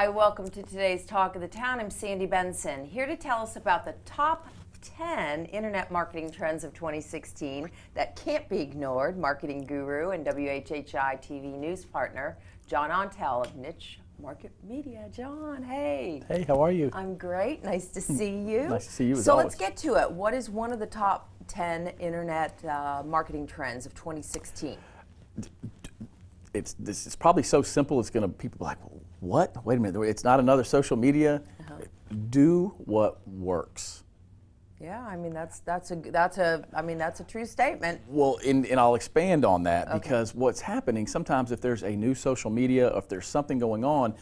Hi, welcome to today's Talk of the Town. I'm Sandy Benson, here to tell us about the top 10 internet marketing trends of 2016 that can't be ignored. Marketing guru and WHHI-TV news partner, John Ontal of Niche Market Media. John, hey. Hey, how are you? I'm great. Nice to see you. Nice to see you as So always. let's get to it. What is one of the top 10 internet marketing trends of 2016? This is probably so simple. It's gonna people are like, what? Wait a minute. It's not another social media. Do what works. Yeah, I mean that's a true statement. Well, and I'll expand on that because what's happening sometimes if there's a new social media, or if there's something going on,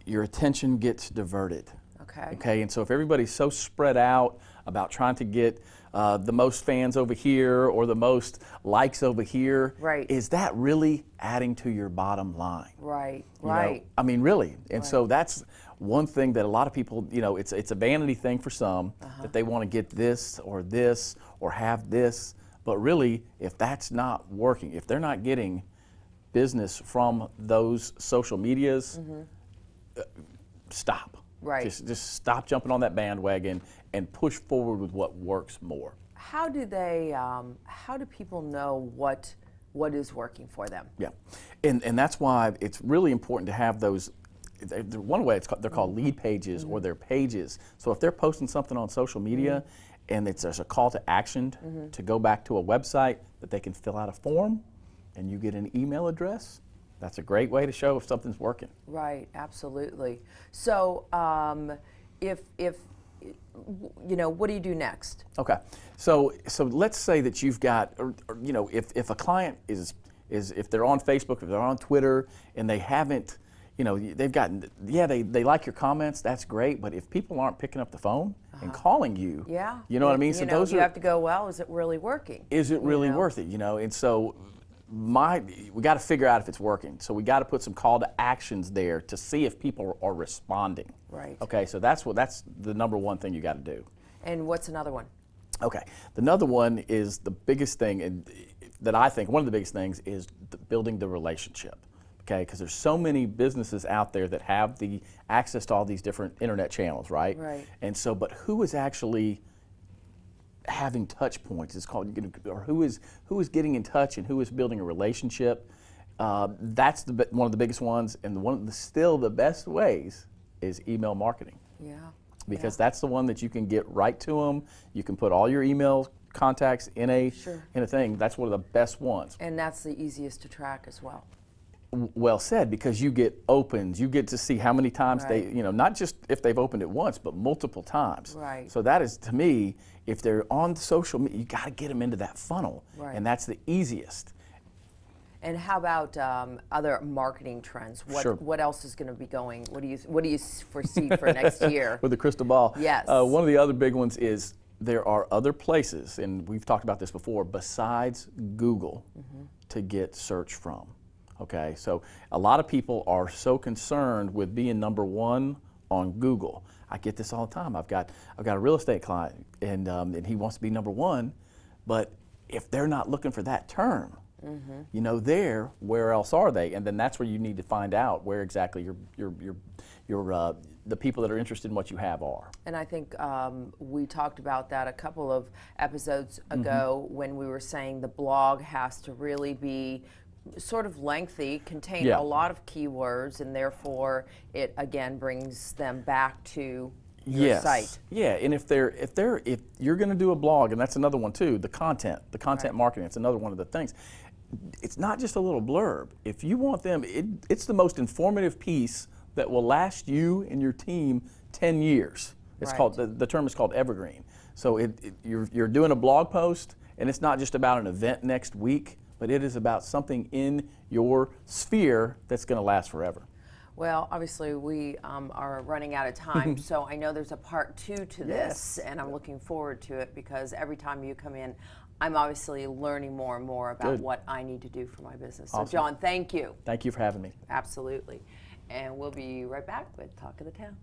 your attention gets diverted. Okay, and so if everybody's so spread out about trying to get the most fans over here or the most likes over here, is that really adding to your bottom line? Right. You know? I mean, really. And so that's one thing that a lot of people, you know, it's a vanity thing for some that they want to get this or have this, but really, if that's not working, if they're not getting business from those social medias, stop. Right. Just stop jumping on that bandwagon and push forward with what works more. How do people know what is working for them? Yeah, and that's why it's really important to have those. One way they're called lead pages or they're pages. So if they're posting something on social media and there's a call to action to go back to a website that they can fill out a form and you get an email address, that's a great way to show if something's working. Right, absolutely. So if you know, what do you do next? Okay, so let's say that you've got, or you know, if a client is if they're on Facebook, if they're on Twitter, and they haven't, you know, they've gotten, they like your comments, that's great, but if people aren't picking up the phone and calling you, you know what I mean? So those you have to go, well, is it really working? Is it really worth it, you know? And so we got to figure out if it's working. So we got to put some call to actions there to see if people are responding. Right. Okay, so that's the number one thing you got to do. And what's another one? Okay, another one is the biggest thing, and that I think one of the biggest things is building the relationship. Okay, because there's so many businesses out there that have the access to all these different internet channels, right? Right. And so, but who is actually having touch points? It's called, or who is getting in touch and who is building a relationship? That's one of the biggest ones, and still the best ways is email marketing. Yeah. Because that's the one that you can get right to them. You can put all your email contacts in a thing. That's one of the best ones. And that's the easiest to track as well. Well said, because you get opens, you get to see how many times they, you know, not just if they've opened it once, but multiple times. Right. So that is, to me, if they're on social media, you got to get them into that funnel, and that's the easiest. And how about other marketing trends? What else is going to be going? What do you foresee for next year? With the crystal ball. Yes. One of the other big ones is there are other places, and we've talked about this before, besides Google to get search from. Okay, so a lot of people are so concerned with being number one on Google. I get this all the time. I've got a real estate client, and he wants to be number one, but if they're not looking for that term, you know, where else are they? And then that's where you need to find out where exactly the people that are interested in what you have are. And I think we talked about that a couple of episodes ago when we were saying the blog has to really be sort of lengthy, contain a lot of keywords, and therefore it again brings them back to your site. Yeah, and if you're going to do a blog, and that's another one too, the content marketing, it's another one of the things. It's not just a little blurb. If you want them, it's the most informative piece that will last you and your team 10 years. It's called, the term is called evergreen. So you're doing a blog post, and it's not just about an event next week, but it is about something in your sphere that's going to last forever. Well, obviously we are running out of time, so I know there's a part 2 to this, and I'm looking forward to it because every time you come in, I'm obviously learning more and more about what I need to do for my business. So John, thank you. Thank you for having me. Absolutely. And we'll be right back with Talk of the Town.